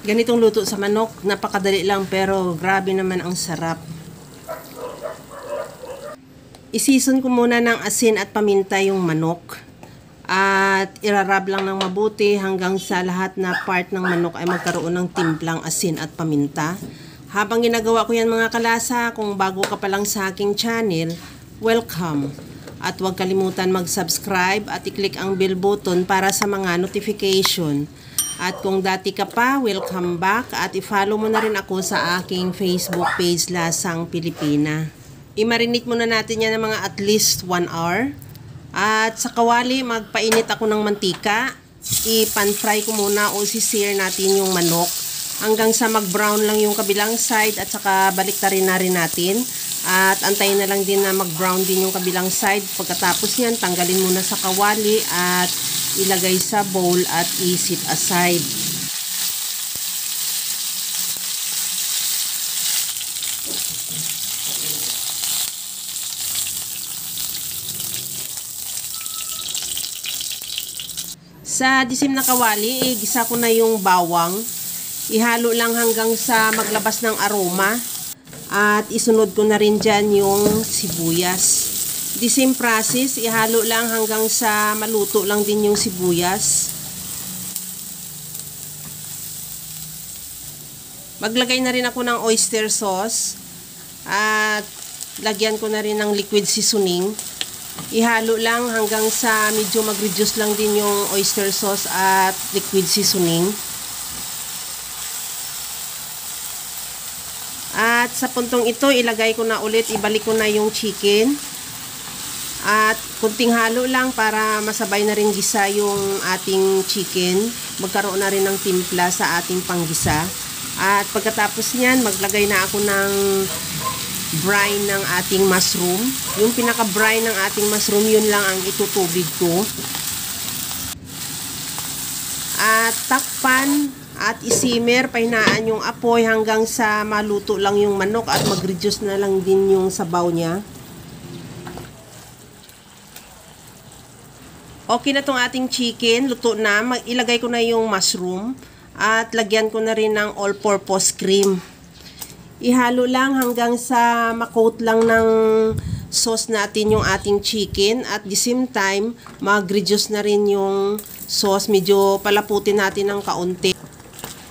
Ganitong luto sa manok, napakadali lang pero grabe naman ang sarap. Isison ko muna ng asin at paminta yung manok. At irarab lang ng mabuti hanggang sa lahat na part ng manok ay magkaroon ng timplang asin at paminta. Habang ginagawa ko yan mga kalasa, kung bago ka pa lang sa aking channel, welcome. At huwag kalimutan mag-subscribe at i-click ang bell button para sa mga notification. At kung dati ka pa, welcome back at i-follow mo na rin ako sa aking Facebook page Lasang Pilipina. I-marinate muna natin yan ng mga at least 1 hour. At sa kawali, magpainit ako ng mantika. I-pan-fry ko muna o si-sear natin yung manok hanggang sa mag-brown lang yung kabilang side at saka baliktarin na rin natin. At antayin na lang din na mag-brown din yung kabilang side. Pagkatapos yan, tanggalin muna sa kawali at ilagay sa bowl at i-set aside. Sa disim na kawali, igisa ko na yung bawang. Ihalo lang hanggang sa maglabas ng aroma. At isunod ko na rin dyan yung sibuyas. The same process, ihalo lang hanggang sa maluto lang din yung sibuyas. Maglagay na rin ako ng oyster sauce at lagyan ko na rin ng liquid seasoning. Ihalo lang hanggang sa medyo mag-reduce lang din yung oyster sauce at liquid seasoning. At sa puntong ito, ilagay ko na ulit, ibalik ko na yung chicken. At kunting halo lang para masabay na rin gisa yung ating chicken. Magkaroon na rin ng timpla sa ating panggisa. At pagkatapos niyan, maglagay na ako ng brine ng ating mushroom. Yung pinaka-brine ng ating mushroom, yun lang ang itutubig ko. At takpan at isimmer, pahinaan yung apoy hanggang sa maluto lang yung manok at mag-reduce na lang din yung sabaw niya. Okay na tong ating chicken, luto na. Ilagay ko na yung mushroom at lagyan ko na rin ng all-purpose cream. Ihalo lang hanggang sa makoat lang ng sauce natin yung ating chicken at the same time mag-reduce na rin yung sauce, medyo palaputin natin ng kaunti.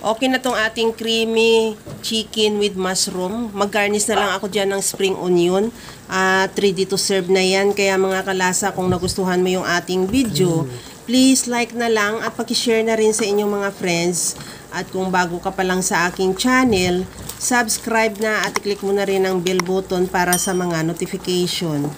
Okay na tong ating creamy chicken with mushroom. Mag-garnish na lang ako dyan ng spring onion. At ready to serve na yan. Kaya mga kalasa, kung nagustuhan mo yung ating video, please like na lang at pakishare na rin sa inyong mga friends. At kung bago ka pa lang sa aking channel, subscribe na at i-click mo na rin ang bell button para sa mga notification.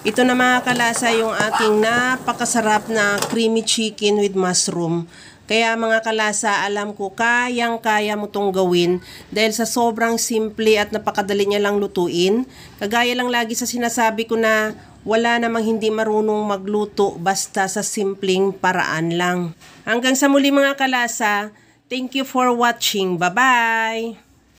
Ito na mga kalasa yung ating napakasarap na creamy chicken with mushroom. Kaya mga kalasa, alam ko kayang-kaya mo tong gawin dahil sa sobrang simple at napakadali niya lang lutuin. Kagaya lang lagi sa sinasabi ko na wala namang hindi marunong magluto basta sa simpleng paraan lang. Hanggang sa muli mga kalasa, thank you for watching. Bye-bye!